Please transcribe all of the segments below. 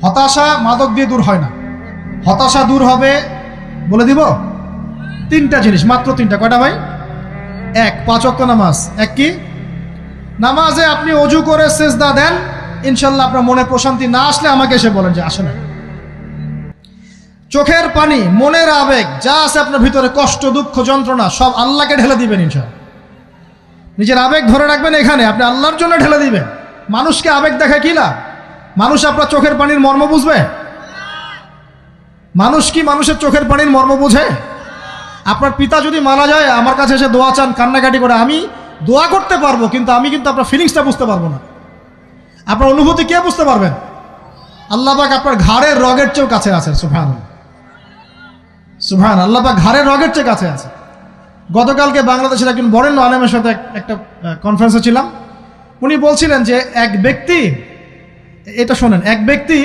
হতাশা মাদক দিয়ে দূর হয় না। হতাশা দূর হবে, বলে দিব, তিনটা জিনিস, মাত্র তিনটা। কয়টা ভাই? এক, 5 ওয়াক্ত নামাজ। এক কি? নামাজে আপনি অজু করে সেজদা দেন, ইনশাল্লাহ আপনার মনে প্রশান্তি না আসলে আমাকে এসে বলেন যে আসে না। চোখের পানি, মনের আবেগ যা আছে আপনার ভিতরে, কষ্ট, দুঃখ, যন্ত্রণা, সব আল্লাহকে ঢেলে দিবেন ইনশাল্লাহ। নিজের আবেগ ধরে রাখবেন এখানে, আপনি আল্লাহর জন্য ঢেলে দিবেন। মানুষকে আবেগ দেখা কি লাভ? মানুষ আপনার চোখের পানির মর্ম বুঝবে? মানুষ কি মানুষের চোখের পানির মর্ম বুঝে? আপনার পিতা যদি মারা যায়, আমার কাছে এসে দোয়া চান কান্নাকাটি করে, আমি দোয়া করতে পারবো, কিন্তু আমি কিন্তু আপনার ফিলিংসটা বুঝতে পারবো না। আপনার অনুভূতি কে বুঝতে পারবেন? আল্লাহ পাক আপনার ঘাড়ের রগের চেয়েও কাছে আছেন। সুবহানাল্লাহ, সুবহান আল্লাহ পাক ঘাড়ের রগের চেয়ে কাছে আছে। গতকালকে বাংলাদেশের একজন বরেণ্য আলেমের সাথে একটা কনফারেন্সে ছিলাম। উনি বলছিলেন যে এক ব্যক্তি, এটা শোনেন, এক ব্যক্তি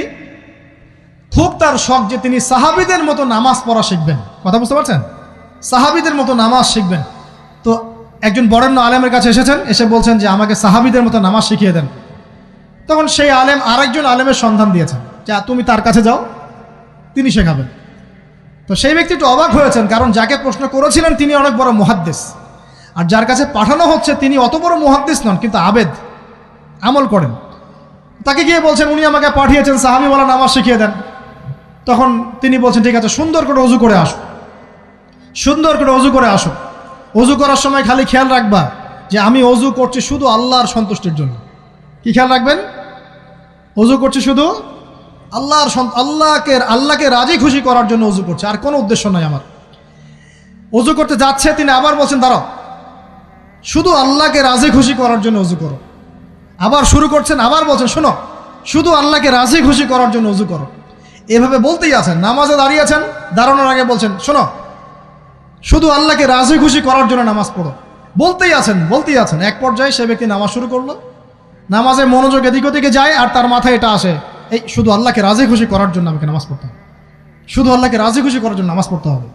খুব তার শখ যে তিনি সাহাবীদের মতো নামাজ পড়া শিখবেন। কথা বুঝতে পারছেন? সাহাবীদের মতো নামাজ শিখবেন। তো একজন বরেণ্য আলেমের কাছে এসেছেন, এসে বলছেন যে আমাকে সাহাবীদের মতো নামাজ শিখিয়ে দেন। তখন সেই আলেম আরেকজন আলেমের সন্ধান দিয়েছেন, যা তুমি তার কাছে যাও, তিনি শেখাবেন। তো সেই ব্যক্তি একটু অবাক হয়েছেন, কারণ যাকে প্রশ্ন করেছিলেন তিনি অনেক বড় মুহাদ্দিস, আর যার কাছে পাঠানো হচ্ছে তিনি অত বড় মুহাদ্দিস নন, কিন্তু আবেদ, আমল করেন। তাকে গিয়ে বলছেন উনি আমাকে পাঠিয়েছেন সাহাবীওয়ালা নামাজ শিখিয়ে দেন। তখন তিনি বলছেন ঠিক আছে, সুন্দর করে অজু করে আসো, সুন্দর করে অজু করে আসো। অজু করার সময় খালি খেয়াল রাখবা যে আমি অজু করছি শুধু আল্লাহর সন্তুষ্টির জন্য। কি খেয়াল রাখবেন? অজু করছি শুধু আল্লাহকে রাজি খুশি করার জন্য অজু করছে, আর কোনো উদ্দেশ্য নাই আমার। অজু করতে যাচ্ছে, তিনি আবার বলছেন দাঁড়াও, শুধু আল্লাহকে রাজি খুশি করার জন্য অজু করো। আবার শুরু করছেন, আবার বলছেন শোনো, শুধু আল্লাহকে রাজি খুশি করার জন্য অজু করো। এভাবে বলতেই আছেন। নামাজে দাঁড়িয়েছেন, দাঁড়ানোর আগে বলছেন শোনো, শুধু আল্লাহকে রাজি খুশি করার জন্য নামাজ পড়ো। বলতেই আছেন। এক পর্যায়ে সে ব্যক্তি নামাজ শুরু করলো। নামাজে মনোযোগ এদিক ওদিকে যায়, আর তার মাথায় এটা আসে, এই শুধু আল্লাহকে রাজি খুশি করার জন্য আমাকে নামাজ পড়তে হবে, শুধু আল্লাহকে রাজি খুশি করার জন্য নামাজ পড়তে হবে।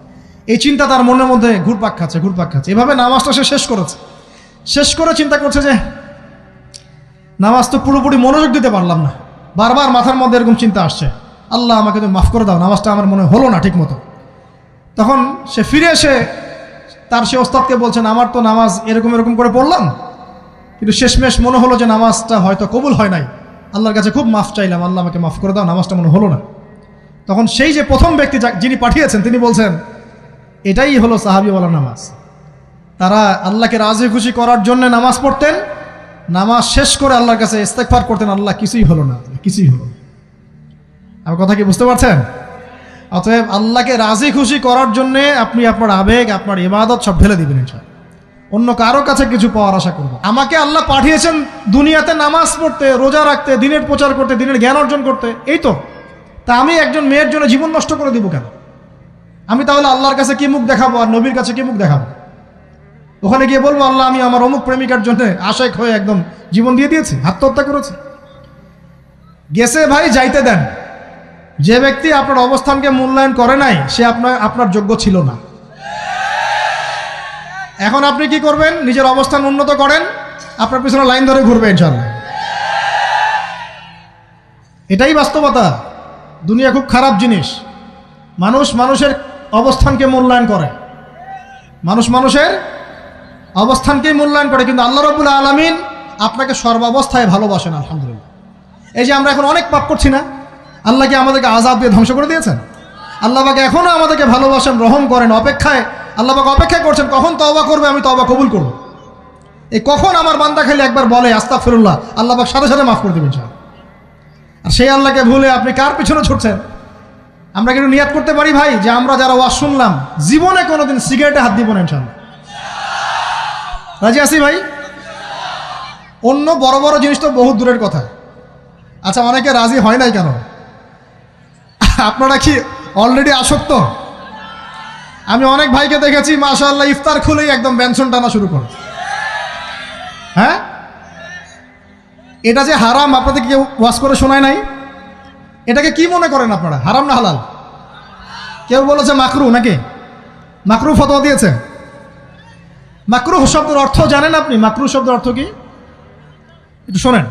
এই চিন্তা তার মনের মধ্যে ঘুরপাক খাচ্ছে। এভাবে নামাজটা সে শেষ করে চিন্তা করছে যে নামাজ তো পুরোপুরি মনোযোগ দিতে পারলাম না। বারবার মাথার মধ্যে এরকম চিন্তা আসছে, আল্লাহ আমাকে তো মাফ করে দাও, নামাজটা আমার মনে হলো না ঠিক মতো। তখন সে ফিরে এসে সে ওস্তাদকে বলছেন আমার তো নামাজ এরকম করে পড়লাম, কিন্তু শেষমেশ মনে হলো যে নামাজটা হয়তো কবুল হয় নাই, আল্লাহর কাছে খুব মাফ চাইলাম, আল্লাহ আমাকে মাফ করে দাও, নামাজটা মনে হলো না। তখন সেই যে প্রথম ব্যক্তি যিনি পাঠিয়েছেন তিনি বলছেন এটাই হলো সাহাবীওয়ালা নামাজ। তারা আল্লাহকে রাজি খুশি করার জন্য নামাজ পড়তেন, নামাজ শেষ করে আল্লাহর কাছে ইস্তেগফার করতেন, আল্লাহ কিছুই হলো না। আমার কথা কি বুঝতে পারছেন? অতএব আল্লাহকে রাজি খুশি করার জন্যে আপনি আপনার আবেগ, আপনার ইবাদত সব ঢেলে দিবেন ইনশাআল্লাহ। অন্য কারো কাছে কিছু পাওয়ার আশা করব। আমাকে আল্লাহ পাঠিয়েছেন দুনিয়াতে নামাজ পড়তে, রোজা রাখতে, দিনের প্রচার করতে, দিনের জ্ঞান অর্জন করতে, এই তো। তা আমি একজন মেয়ের জন্য জীবন নষ্ট করে দিব কেন? আমি তাহলে আল্লাহর কাছে কি মুখ দেখাবো, আর নবীর কাছে কি মুখ দেখাবো? ওখানে গিয়ে বলবো আল্লাহ আমি আমার অমুক প্রেমিকার জন্য আশেক হয়ে একদম জীবন দিয়ে দিয়েছি, আত্মহত্যা করেছি। গেছে ভাই, যাইতে দেন। যে ব্যক্তি আপনার অবস্থানকে মূল্যায়ন করে নাই সে আপনার যোগ্য ছিল না। এখন আপনি কি করবেন? নিজের অবস্থান উন্নত করেন, আপনার পিছনে লাইন ধরে ঘুরবে ইনশাআল্লাহ। এটাই বাস্তবতা। দুনিয়া খুব খারাপ জিনিস। মানুষের অবস্থানকে মূল্যায়ন করে, মানুষের অবস্থানকেই মূল্যায়ন করে, কিন্তু আল্লাহ রাব্বুল আলামিন আপনাকে সর্বাবস্থায় ভালোবাসেন। আলহামদুলিল্লাহ। এই যে আমরা এখন অনেক পাপ করছি না, আল্লাহ কি আমাদেরকে আযাব দিয়ে ধ্বংস করে দিয়েছেন? আল্লাহ পাক এখনো আমাদেরকে ভালোবাসেন, রহম করেন, আল্লাহ পাক অপেক্ষা করছেন কখন তওবা করবে, আমি তওবা কবুল করব। এই কখন আমার বান্দা খালি একবার বলে আস্তাগফিরুল্লাহ, আল্লাহ পাক সাথে সাথে মাফ করে দেবেন ইনশাআল্লাহ। আর সেই আল্লাহকে ভুলে আপনি কার পিছনে ছুটছেন? আমরা কিন্তু নিয়াত করতে পারি ভাই যে আমরা যারা ওয়াজ শুনলাম জীবনে কোনোদিন সিগারেটে হাত দিব না ইনশাআল্লাহ। রাজি আছি ভাই? অন্য বড় বড় জিনিস তো বহুত দূরের কথা। আচ্ছা, অনেকে রাজি হয় নাই কেন? আপনারা কি অলরেডি আসক্ত? আমি অনেক ভাইকে দেখেছি মাশাআল্লাহ ইফতার খুলেই একদম বেনসন টানা শুরু করে। হ্যাঁ, এটা যে হারাম আপনাদের কেউ ওয়াজ করে শোনায় নাই? এটাকে কি মনে করেন আপনারা, হারাম না হালাল? কেউ বলেছে মাকরু, নাকি মাকরু ফতোয়া দিয়েছে? মাকরুহ শব্দের অর্থ জানেন আপনি? মাকরুহ শব্দের অর্থ কি একটু শোনেন।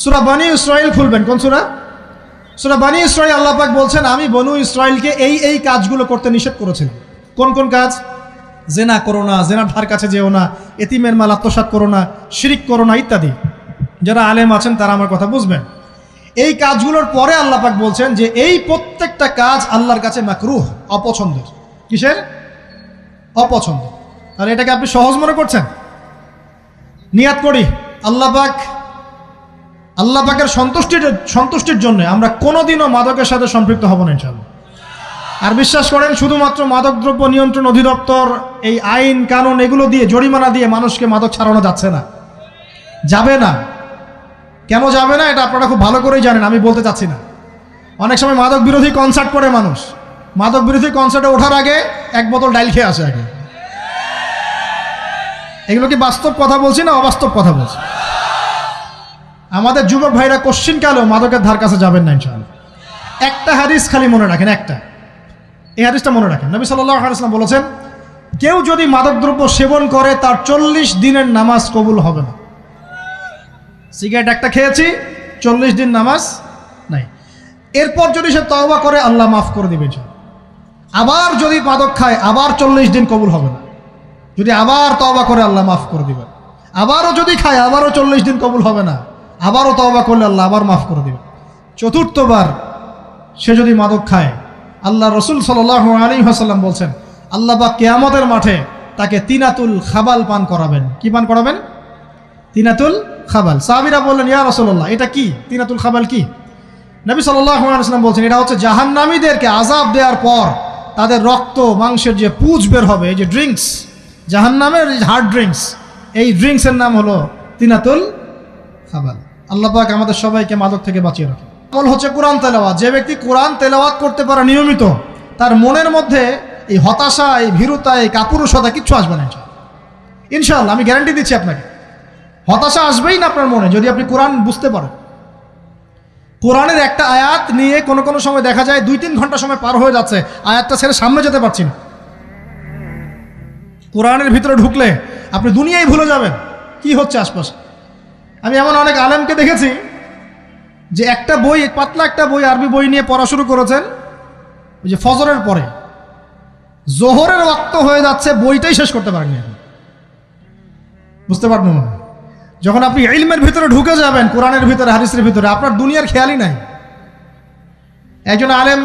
সূরা বনী ইসরাঈল খুলবেন। কোন সূরা? সূরা বনী ইসরাঈল আল্লাহ পাক বলছেন, আমি বনু ইসরাঈলকে এই কাজগুলো করতে নিষেধ করেছিলাম। কোন কোন কাজ? জেনা করো না, জেনার ধার কাছে যেও না, এতিমের মাল আত্মসাৎ করো না, শিরিক করো না ইত্যাদি। যারা আলেম আছেন তারা আমার কথা বুঝবেন। এই কাজগুলোর পরে আল্লাহ পাক বলছেন যে এই প্রত্যেকটা কাজ আল্লাহর কাছে মাকরুহ, অপছন্দের। কিসের? অপছন্দ। আর এটাকে আপনি সহজ মনে করছেন? নিয়াত করি আল্লাহ পাকের সন্তুষ্টির জন্য আমরা কোনোদিনও মাদকের সাথে সম্পৃক্ত হব না ইনশাআল্লাহ। আর বিশ্বাস করেন, শুধুমাত্র মাদকদ্রব্য নিয়ন্ত্রণ অধিদপ্তর এই আইন কানুন এগুলো দিয়ে, জরিমানা দিয়ে মানুষকে মাদক ছাড়ানো যাচ্ছে না, যাবে না। কেন যাবে না এটা আপনারা খুব ভালো করেই জানেন, আমি বলতে চাচ্ছি না। অনেক সময় মাদক বিরোধী কনসার্ট করে মানুষ, মাদক বিরোধী কনসার্টে ওঠার আগে এক বোতল ডাইল খেয়ে আসে আগে। এগুলো কি বাস্তব কথা বলছি না অবাস্তব কথা বলছি? আমাদের যুবক ভাইরা কোশ্চিনকালেও মাদকের ধার কাছে যাবেন না ইনশাআল্লাহ। একটা হাদিস খালি মনে রাখেন, এই হাদিসটা মনে রাখেন। নবী সাল্লাল্লাহু আলাইহি ওয়াসাল্লাম বলেছেন, কেউ যদি মাদকদ্রব্য সেবন করে তার 40 দিনের নামাজ কবুল হবে না। সিগারেট একটা খেয়েছি, 40 দিন নামাজ নাই। এরপর যদি সে তওবা করে আল্লাহ মাফ করে দিবেন। আবার যদি মাদক খায় আবার 40 দিন কবুল হবে না। যদি আবার তওবা করে আল্লাহ মাফ করে দিবেন। আবারও যদি খায় আবারও 40 দিন কবুল হবে না। আবারও তওবা করলে আল্লাহ আবার মাফ করে দিবেন। চতুর্থবার সে যদি মাদক খায়, আল্লাহ রসুল সাল্লাল্লাহু আলাইহি ওয়াসাল্লাম বলছেন, আল্লাহ পাক কিয়ামতের মাঠে তাকে তিনাতুল খাবাল পান করাবেন। কি পান করাবেন? তিনাতুল খাবাল। সাহাবীরা বললেন, ইয়া রাসূলুল্লাহ, এটা কি? তিনাতুল খাবাল কি? নবী সাল্লাল্লাহু আলাইহি ওয়াসাল্লাম বলছেন, এটা হচ্ছে জাহান্নামীদেরকে আযাব দেওয়ার পর তাদের রক্ত মাংসের যে পুঁজ বের হবে, এই যে ড্রিঙ্কস, জাহান্নামের হার্ড ড্রিঙ্কস, এই ড্রিঙ্কসের নাম হলো তিনাতুল খাবাল। আল্লাহ পাক আমাদের সবাইকে মাদক থেকে বাঁচিয়ে রাখেন। আমল হচ্ছে কোরআন তেলাওয়াত। যে ব্যক্তি কোরআন তেলাওয়াত করতে পারে নিয়মিত, তার মনের মধ্যে এই হতাশা, এই ভীরুতা, এই কাপুরুষতা কিচ্ছু আসবে না ইনশাআল্লাহ। আমি গ্যারান্টি দিচ্ছি আপনাকে, হতাশা আসবেই না আপনার মনে যদি আপনি কোরআন বুঝতে পারেন। কোরআনের একটা আয়াত নিয়ে কোনো সময় দেখা যায় 2-3 ঘন্টা সময় পার হয়ে যাচ্ছে, আয়াতটা ছেড়ে সামনে যেতে পারছি না। কোরআনের ভিতরে ঢুকলে আপনি দুনিয়ায় ভুলে যাবেন কি হচ্ছে আশপাশে। আমি এমন অনেক আলেমকে দেখেছি যে একটা বই, পাতলা একটা বই, আরবি বই নিয়ে পড়া শুরু করেছেন, ওই যে ফজরের পরে জোহরের ওয়াক্ত হয়ে যাচ্ছে, বইটাই শেষ করতে পারেননি। বুঝতে পারবেন না, যখন আপনি ইলমের ভিতরে ঢুকে যাবেন, কোরআনের ভিতরে, হাদিসের ভিতরে, আপনার দুনিয়ার খেয়ালই নাই। একজন আলেম,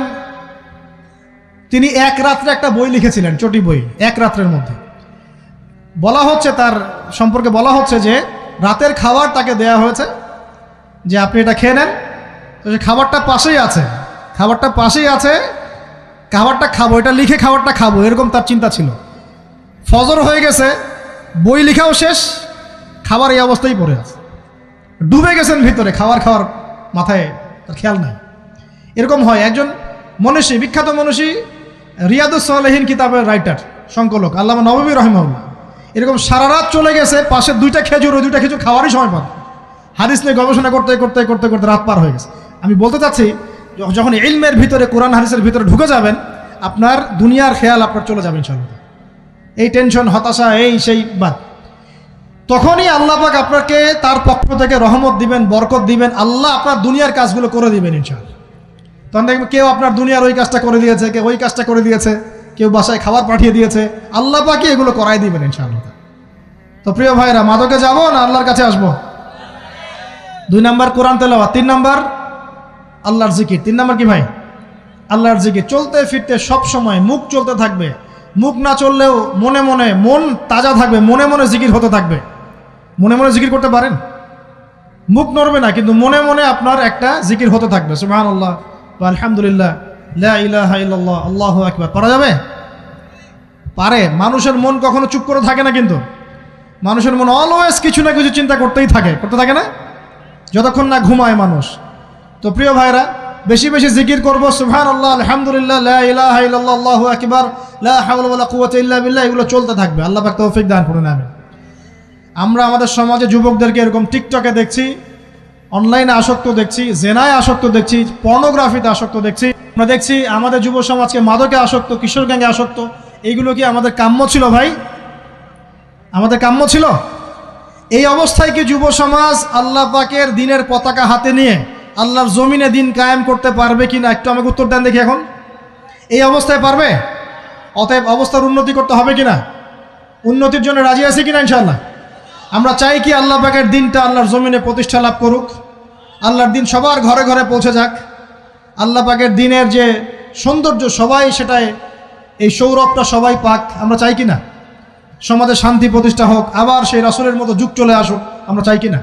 তিনি এক রাত্রে একটা বই লিখেছিলেন, চটি বই, এক রাত্রের মধ্যে। বলা হচ্ছে, তার সম্পর্কে বলা হচ্ছে যে রাতের খাবার তাকে দেয়া হয়েছে যে আপনি এটা খেয়ে নেন। তো সে খাবারটা পাশেই আছে, খাবারটা খাবো, এটা লিখে খাবারটা খাবো, এরকম তার চিন্তা ছিল। ফজর হয়ে গেছে, বই লেখাও শেষ, খাবার এই অবস্থায় পড়ে আছে, ডুবে গেছেন ভিতরে, খাওয়ার মাথায় তার খেয়াল নাই। এরকম হয়। একজন মনীষী, বিখ্যাত মনীষী, রিয়াদুস সালেহীন কিতাবের রাইটার, সংকলক আল্লামা নববী রাহিমাহুল্লাহ, এরকম সারা রাত চলে গেছে, পাশে 2টা খেজুর, ওই 2টা খেজুর খাওয়ারই সময় পান। হাদিস নিয়ে গবেষণা করতে রাত পার হয়ে গেছে। আমি বলতে চাচ্ছি, যখন ইলমের ভিতরে, কোরআন হাদিসের ভিতরে ঢুকে যাবেন, আপনার দুনিয়ার খেয়াল আপনার চলে যাবে ইনশাআল্লাহ। এই টেনশন, হতাশা, এই সেই বাদ, তখনই আল্লাহ পাক আপনাকে তার পক্ষ থেকে রহমত দিবেন, বরকত দিবেন, আল্লাহ আপনার দুনিয়ার কাজগুলো করে দিবেন ইনশাআল্লাহ। তখন দেখবেন কেউ আপনার দুনিয়ার ওই কাজটা করে দিয়েছে, কেউ ওই কাজটা করে দিয়েছে, কেউ বাসায় খাবার পাঠিয়ে দিয়েছে, আল্লাহ পাকই এগুলো করাই দিবেন ইনশাআল্লাহ। তো প্রিয় ভাইরা, মাদকে যাব না আল্লাহর কাছে আসবো? 2 নাম্বার কোরআন তেলাওয়াত, 3 নাম্বার আল্লাহর জিকির। 3 নাম্বার কি ভাই? আল্লাহর জিকির। চলতে ফিরতে সব সময় মুখ চলতে থাকবে, মুখ না চললেও মনে মনে মন তাজা থাকবে, মনে মনে জিকির হতে থাকবে। মনে মনে জিকির করতে পারেন? মুখ নড়বে না, কিন্তু মনে মনে আপনার একটা জিকির হতে থাকবে, সুবহানাল্লাহ ওয়া আলহামদুলিল্লাহ, লা ইলাহা ইল্লাল্লাহ, আল্লাহু আকবার। পারা যাবে? পারে। মানুষের মন কখনো চুপ করে থাকে না, কিন্তু মানুষের মন অলওয়েজ কিছু না কিছু চিন্তা করতে থাকে না, যতক্ষণ না ঘুমায় মানুষ। তো প্রিয় ভাইরা, বেশি বেশি জিকির করবো, সুবহানাল্লাহ, আলহামদুলিল্লাহ, লা ইলাহা ইল্লাল্লাহ, আল্লাহু আকবার, লা হাওলা ওয়ালা কুওয়াতা ইল্লা বিল্লাহ, এগুলো চলতে থাকবে। আল্লাহ পাক তৌফিক দান করুন, আমিন। আমরা আমাদের সমাজে যুবকদেরকে এরকম টিকটকে দেখছি, অনলাইনে আসক্ত দেখছি, জেনায় আসক্ত দেখছি, পর্নোগ্রাফিতে আসক্ত দেখছি। আমরা দেখছি আমাদের যুব সমাজকে মাদকে আসক্ত, কিশোর গ্যাংয়ে আসক্ত। এইগুলো কি আমাদের কাম্য ছিল ভাই? আমাদের কাম্য ছিল? এই অবস্থায় কি যুব সমাজ আল্লাহ পাকের দ্বীনের পতাকা হাতে নিয়ে আল্লাহর জমিনে দিন কায়েম করতে পারবে কি না একটু আমাকে উত্তর দেন দেখি। এখন এই অবস্থায় পারবে? অতএব অবস্থার উন্নতি করতে হবে কিনা? উন্নতির জন্য রাজি আছি কিনা ইনশাআল্লাহ? আমরা চাই কি আল্লাহ পাকের দিনটা আল্লাহর জমিনে প্রতিষ্ঠা লাভ করুক, আল্লাহর দিন সবার ঘরে ঘরে পৌঁছে যাক, আল্লাহ পাকের দিনের যে সৌন্দর্য সবাই সেটাই, এই সৌরভটা সবাই পাক। আমরা চাই কি না? সমাজে শান্তি প্রতিষ্ঠা হোক, আবার সেই রাসূলের মতো যুগ চলে আসুক, আমরা চাই কি না?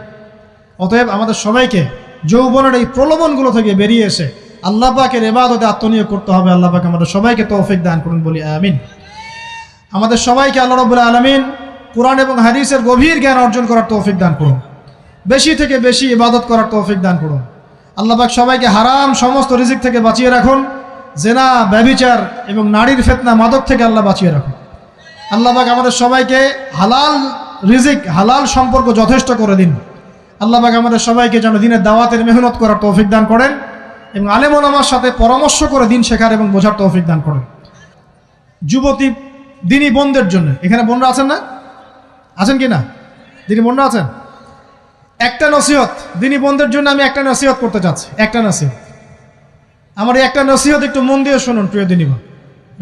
অতএব আমাদের সবাইকে যৌবনের এই প্রলোভনগুলো থেকে বেরিয়ে এসে আল্লাহ পাকের ইবাদতে আত্মনিয়োগ করতে হবে। আল্লাহ পাক আমাদের সবাইকে তৌফিক দান করুন, বলি আমিন। আমাদের সবাইকে আল্লাহ রাব্বুল আলামিন কুরআন এবং হাদিসের গভীর জ্ঞান অর্জন করার তৌফিক দান করুন, বেশি থেকে বেশি ইবাদত করার তৌফিক দান করুন। আল্লাহ পাক সবাইকে হারাম সমস্ত রিজিক থেকে বাঁচিয়ে রাখুন, জেনা, ব্যভিচার এবং নারীর ফিতনা, মাদক থেকে আল্লাহ বাঁচিয়ে রাখুন। আল্লাহ পাক আমাদের সবাইকে হালাল রিজিক, হালাল সম্পর্ক যথেষ্ট করে দিন। আল্লাহ পাক আমাদের সবাইকে যেন দিনের দাওয়াতের মেহনত করার তৌফিক দান করেন এবং আলেম ওলামার সাথে পরামর্শ করে দিন শেখার এবং বোঝার তৌফিক দান করেন। যুবতী দিনী বোনদের জন্য, এখানে বোনরা আছেন না? আছেন কি না? দিনী বোনরা আছেন? একটা নসিহত দিনী বোনদের জন্য আমি একটা নসিহত করতে চাচ্ছি, একটা নসিহত। আমার এই একটা নসিহত একটু মন দিয়ে শুনুন প্রিয় দিনী বোন।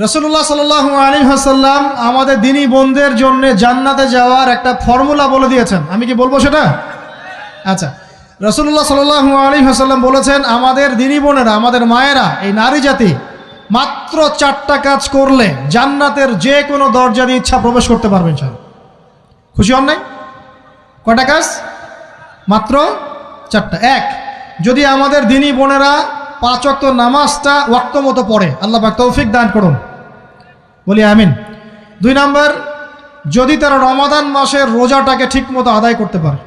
রাসূলুল্লাহ সাল্লাল্লাহু আলাইহি ওয়াসাল্লাম আমাদের দিনী বোনদের জন্য জান্নাতে যাওয়ার একটা ফর্মুলা বলে দিয়েছেন। আমি কি বলবো সেটা? আচ্ছা, রাসূলুল্লাহ সাল্লাল্লাহু আলাইহি ওয়াসাল্লাম বলেছেন আমাদের দিনী বোনেরা, আমাদের মায়েরা, এই নারী জাতি মাত্র 4টা কাজ করলে জান্নাতের যে কোনো দরজা দিয়ে ইচ্ছা প্রবেশ করতে পারবে ইনশাআল্লাহ। খুশি হন নাই? কয়টা কাজ? মাত্র 4টা। এক, যদি আমাদের দিনী বোনেরা 5 ওয়াক্ত নামাজটা ওয়াক্ত মতো পড়ে, আল্লাহ পাক তৌফিক দান করুন, বলি আমিন। 2 নাম্বার, যদি তারা রমাদান মাসের রোজাটাকে ঠিক মতো আদায় করতে পারে।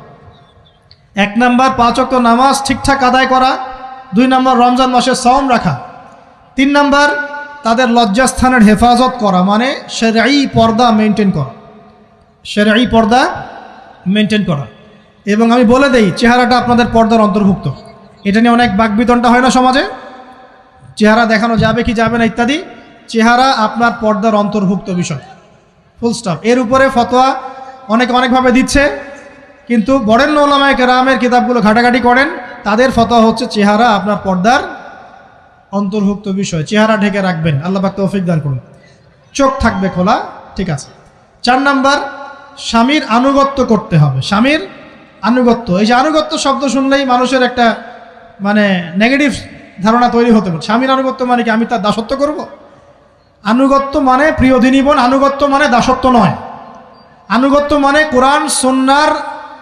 1 নাম্বার 5 ওয়াক্ত নামাজ ঠিকঠাক আদায় করা, 2 নাম্বার রমজান মাসের সাওম রাখা, 3 নাম্বার তাদের লজ্জাস্থানের হেফাজত করা, মানে শরঈ পর্দা মেনটেন করা, শরঈ পর্দা মেনটেন করা। এবং আমি বলে দেই, চেহারাটা আপনাদের পর্দার অন্তর্ভুক্ত। এটা নিয়ে অনেক বাকবিতণ্ডা হয় না সমাজে, চেহারা দেখানো যাবে কি যাবে না ইত্যাদি। চেহারা আপনার পর্দার অন্তর্ভুক্ত বিষয়, ফুল স্টপ। এর উপরে ফতোয়া অনেকে অনেকভাবে দিচ্ছে, কিন্তু বরেণ্য উলামায়ে কেরামের কিতাবগুলো ঘাটাঘাটি করেন, তাদের ফতোয়া হচ্ছে চেহারা আপনার পর্দার অন্তর্ভুক্ত বিষয়, চেহারা ঢেকে রাখবেন, আল্লাহ পাক তৌফিক দান করুন। চোখ থাকবে খোলা, ঠিক আছে। 4 নাম্বার, স্বামীর আনুগত্য করতে হবে। স্বামীর আনুগত্য, এই যে আনুগত্য শব্দ শুনলেই মানুষের একটা মানে নেগেটিভ ধারণা তৈরি হতে পারে। স্বামীর আনুগত্য মানে কি আমি তার দাসত্ব করব? আনুগত্য মানে, প্রিয় দিনী বোন, আনুগত্য মানে দাসত্ব নয়। আনুগত্য মানে কোরআন সুন্নাহর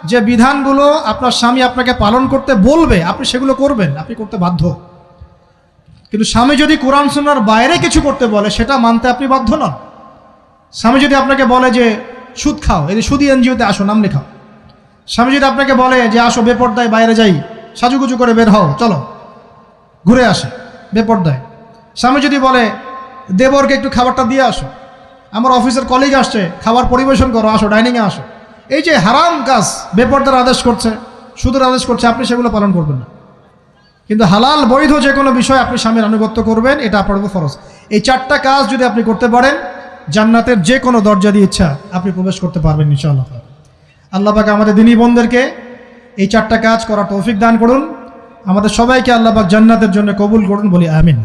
যে বিধানগুলো আপনার স্বামী আপনাকে পালন করতে বলবে, আপনি সেগুলো করবেন, আপনি করতে বাধ্য। কিন্তু স্বামী যদি কোরআন সুন্নাহর বাইরে কিছু করতে বলে, সেটা মানতে আপনি বাধ্য নন। স্বামী যদি আপনাকে বলে যে সুদ খাও, এই যে সুদী এনজিওতে আসো, নাম লেখাও। স্বামী যদি আপনাকে বলে যে আসো বেপর্দায় বাইরে যাই, সাজুগুজু করে বের হও, চলো ঘুরে আসে বেপর্দায়। স্বামী যদি বলে দেবরকে একটু খাবারটা দিয়ে আসো, আমার অফিসের কলিগ আসছে, খাবার পরিবেশন করো, আসো ডাইনিংয়ে আসো। এই যে হারাম কাজ, বেপর্দার আদেশ করছে, সুদের আদেশ করছে, আপনি সেগুলো পালন করবেন না। কিন্তু হালাল বৈধ যে কোনো বিষয় আপনি স্বামীর আনুগত্য করবেন, এটা আপনার উপর ফরজ। এই 4টা কাজ যদি আপনি করতে পারেন, জান্নাতের যে কোনো দরজা দিয়ে ইচ্ছা আপনি প্রবেশ করতে পারবেন ইনশাআল্লাহ। আল্লাহ পাক আমাদের দিনী বোনদেরকে এই 4টা কাজ করার তৌফিক দান করুন। আমাদের সবাইকে আল্লাহ পাক জান্নাতের জন্য কবুল করুন, বলি আমিন।